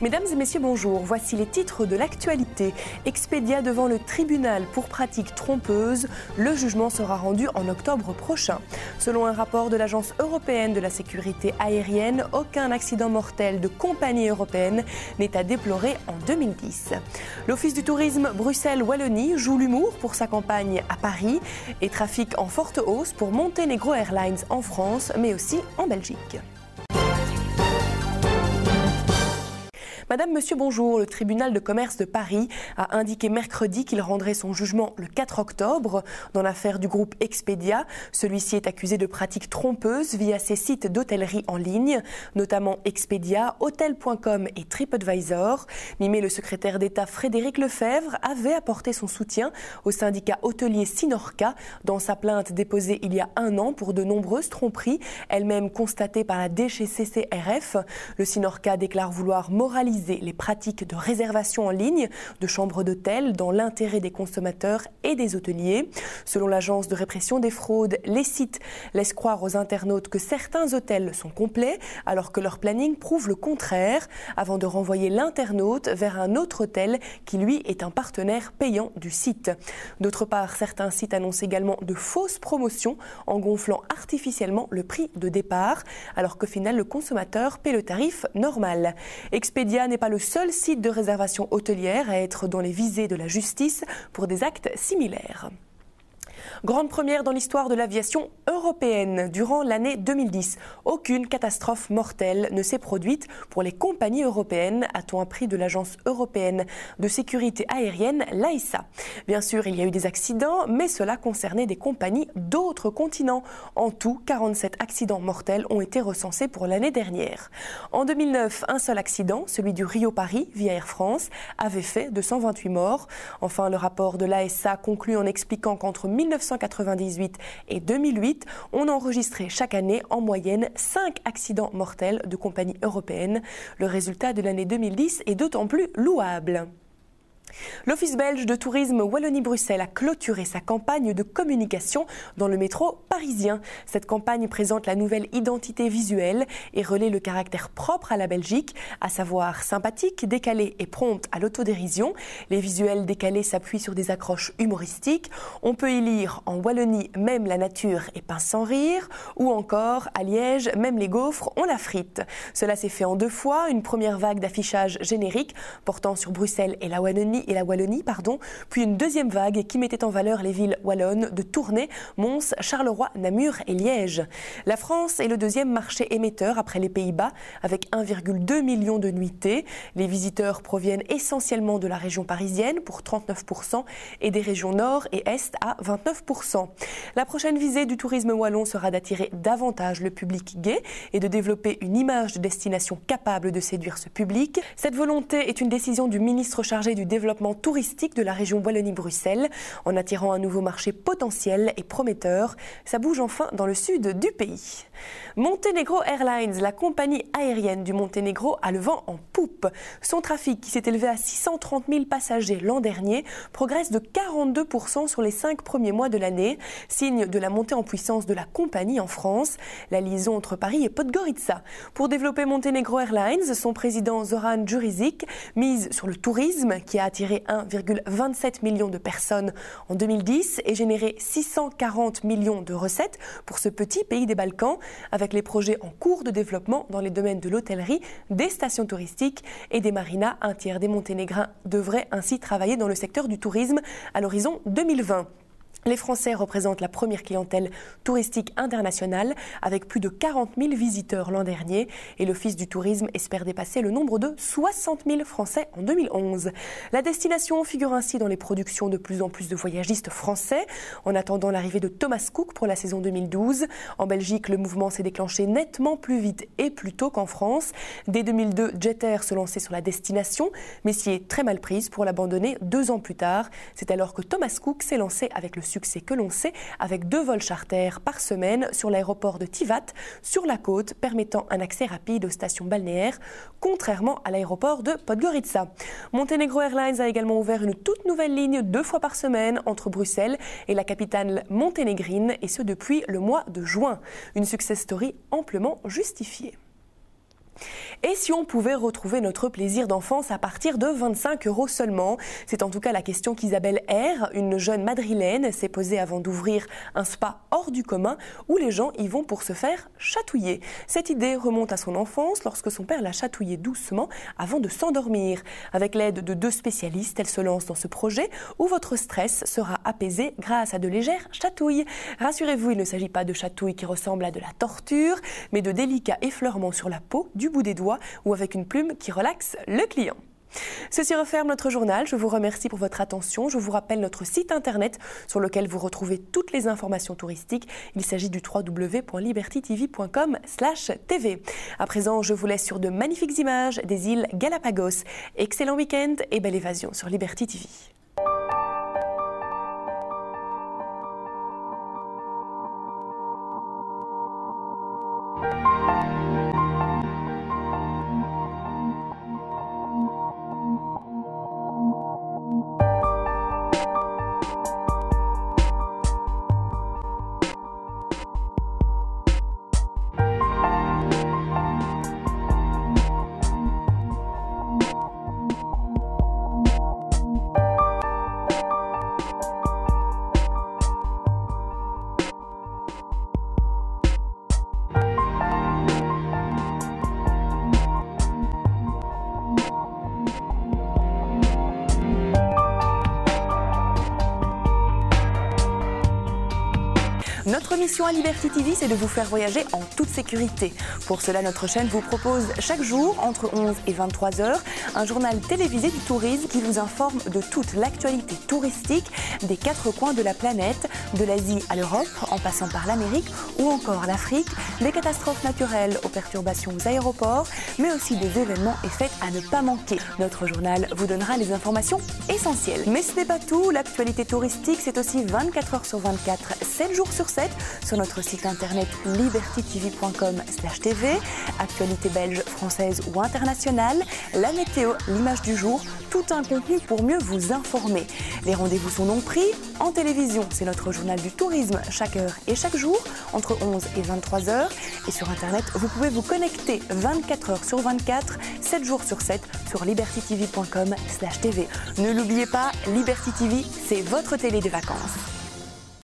Mesdames et messieurs, bonjour. Voici les titres de l'actualité. Expedia devant le tribunal pour pratiques trompeuses. Le jugement sera rendu en octobre prochain. Selon un rapport de l'Agence européenne de la sécurité aérienne, aucun accident mortel de compagnie européenne n'est à déplorer en 2010. L'Office du tourisme Bruxelles-Wallonie joue l'humour pour sa campagne à Paris et trafic en forte hausse pour Montenegro Airlines en France, mais aussi en Belgique. Madame, Monsieur, bonjour. Le tribunal de commerce de Paris a indiqué mercredi qu'il rendrait son jugement le 4 octobre dans l'affaire du groupe Expedia. Celui-ci est accusé de pratiques trompeuses via ses sites d'hôtellerie en ligne, notamment Expedia, Hotels.com et TripAdvisor. Mais le secrétaire d'État Frédéric Lefebvre avait apporté son soutien au syndicat hôtelier Sinorca dans sa plainte déposée il y a un an pour de nombreuses tromperies, elles-mêmes constatées par la DGCCRF. Le Sinorca déclare vouloir moraliser les pratiques de réservation en ligne de chambres d'hôtel dans l'intérêt des consommateurs et des hôteliers. Selon l'agence de répression des fraudes, les sites laissent croire aux internautes que certains hôtels sont complets alors que leur planning prouve le contraire, avant de renvoyer l'internaute vers un autre hôtel qui lui est un partenaire payant du site. D'autre part, certains sites annoncent également de fausses promotions en gonflant artificiellement le prix de départ alors qu'au final le consommateur paie le tarif normal. Expedia n'est pas le seul site de réservation hôtelière à être dans les visées de la justice pour des actes similaires. Grande première dans l'histoire de l'aviation européenne. Durant l'année 2010, aucune catastrophe mortelle ne s'est produite pour les compagnies européennes, a-t-on appris de l'Agence européenne de sécurité aérienne, l'AESA. Bien sûr, il y a eu des accidents, mais cela concernait des compagnies d'autres continents. En tout, 47 accidents mortels ont été recensés pour l'année dernière. En 2009, un seul accident, celui du Rio-Paris via Air France, avait fait 228 morts. Enfin, le rapport de l'AESA conclut en expliquant qu'entre 1998 et 2008, on enregistrait chaque année en moyenne 5 accidents mortels de compagnies européennes. Le résultat de l'année 2010 est d'autant plus louable. L'Office belge de tourisme Wallonie-Bruxelles a clôturé sa campagne de communication dans le métro parisien. Cette campagne présente la nouvelle identité visuelle et relaie le caractère propre à la Belgique, à savoir sympathique, décalé et prompte à l'autodérision. Les visuels décalés s'appuient sur des accroches humoristiques. On peut y lire en Wallonie, même la nature est pince sans rire, ou encore à Liège, même les gaufres ont la frite. Cela s'est fait en 2 fois, une première vague d'affichage générique portant sur Bruxelles et la Wallonie, puis une deuxième vague qui mettait en valeur les villes wallonnes de Tournai, Mons, Charleroi, Namur et Liège. La France est le deuxième marché émetteur après les Pays-Bas avec 1,2 million de nuitées. Les visiteurs proviennent essentiellement de la région parisienne pour 39% et des régions nord et est à 29%. La prochaine visée du tourisme wallon sera d'attirer davantage le public gai et de développer une image de destination capable de séduire ce public. Cette volonté est une décision du ministre chargé du développement touristique de la région Wallonie-Bruxelles en attirant un nouveau marché potentiel et prometteur. Ça bouge enfin dans le sud du pays. Montenegro Airlines, la compagnie aérienne du Monténégro, a le vent en poupe. Son trafic, qui s'est élevé à 630 000 passagers l'an dernier, progresse de 42% sur les 5 premiers mois de l'année, signe de la montée en puissance de la compagnie en France. La liaison entre Paris et Podgorica. Pour développer Montenegro Airlines, son président Zoran Đurišić mise sur le tourisme qui a attiré 1,27 million de personnes en 2010 et généré 640 millions de recettes pour ce petit pays des Balkans, avec les projets en cours de développement dans les domaines de l'hôtellerie, des stations touristiques et des marinas. Un tiers des Monténégrins devraient ainsi travailler dans le secteur du tourisme à l'horizon 2020. Les Français représentent la première clientèle touristique internationale avec plus de 40 000 visiteurs l'an dernier et l'Office du tourisme espère dépasser le nombre de 60 000 Français en 2011. La destination figure ainsi dans les productions de plus en plus de voyagistes français en attendant l'arrivée de Thomas Cook pour la saison 2012. En Belgique, le mouvement s'est déclenché nettement plus vite et plus tôt qu'en France. Dès 2002, Jet Air se lançait sur la destination mais s'y est très mal prise pour l'abandonner 2 ans plus tard. C'est alors que Thomas Cook s'est lancé avec le succès que l'on sait avec 2 vols charters par semaine sur l'aéroport de Tivat, sur la côte, permettant un accès rapide aux stations balnéaires, contrairement à l'aéroport de Podgorica. Montenegro Airlines a également ouvert une toute nouvelle ligne 2 fois par semaine entre Bruxelles et la capitale monténégrine, et ce depuis le mois de juin. Une success story amplement justifiée. Et si on pouvait retrouver notre plaisir d'enfance à partir de 25 € seulement? C'est en tout cas la question qu'Isabelle R, une jeune madrilène, s'est posée avant d'ouvrir un spa hors du commun où les gens y vont pour se faire chatouiller. Cette idée remonte à son enfance lorsque son père la chatouillait doucement avant de s'endormir. Avec l'aide de 2 spécialistes, elle se lance dans ce projet où votre stress sera apaisé grâce à de légères chatouilles. Rassurez-vous, il ne s'agit pas de chatouilles qui ressemblent à de la torture, mais de délicats effleurements sur la peau, du bout des doigts ou avec une plume qui relaxe le client. Ceci referme notre journal. Je vous remercie pour votre attention. Je vous rappelle notre site internet sur lequel vous retrouvez toutes les informations touristiques. Il s'agit du www.libertytv.com/tv. À présent, je vous laisse sur de magnifiques images des îles Galapagos. Excellent week-end et belle évasion sur Liberty TV. Notre mission à Liberty TV, c'est de vous faire voyager en toute sécurité. Pour cela, notre chaîne vous propose chaque jour, entre 11 et 23 h, un journal télévisé du tourisme qui vous informe de toute l'actualité touristique des 4 coins de la planète, de l'Asie à l'Europe, en passant par l'Amérique ou encore l'Afrique, des catastrophes naturelles aux perturbations aux aéroports, mais aussi des événements et fêtes à ne pas manquer. Notre journal vous donnera les informations essentielles. Mais ce n'est pas tout, l'actualité touristique, c'est aussi 24 h sur 24, 7 jours sur 7, sur notre site internet libertytv.com/tv, actualité belge, française ou internationale, la météo, l'image du jour, tout un contenu pour mieux vous informer. Les rendez-vous sont donc pris en télévision, c'est notre journal du tourisme chaque heure et chaque jour, entre 11 et 23 h, et sur internet, vous pouvez vous connecter 24 h sur 24, 7 jours sur 7 sur libertytv.com/tv. Ne l'oubliez pas, Liberty TV, c'est votre télé des vacances.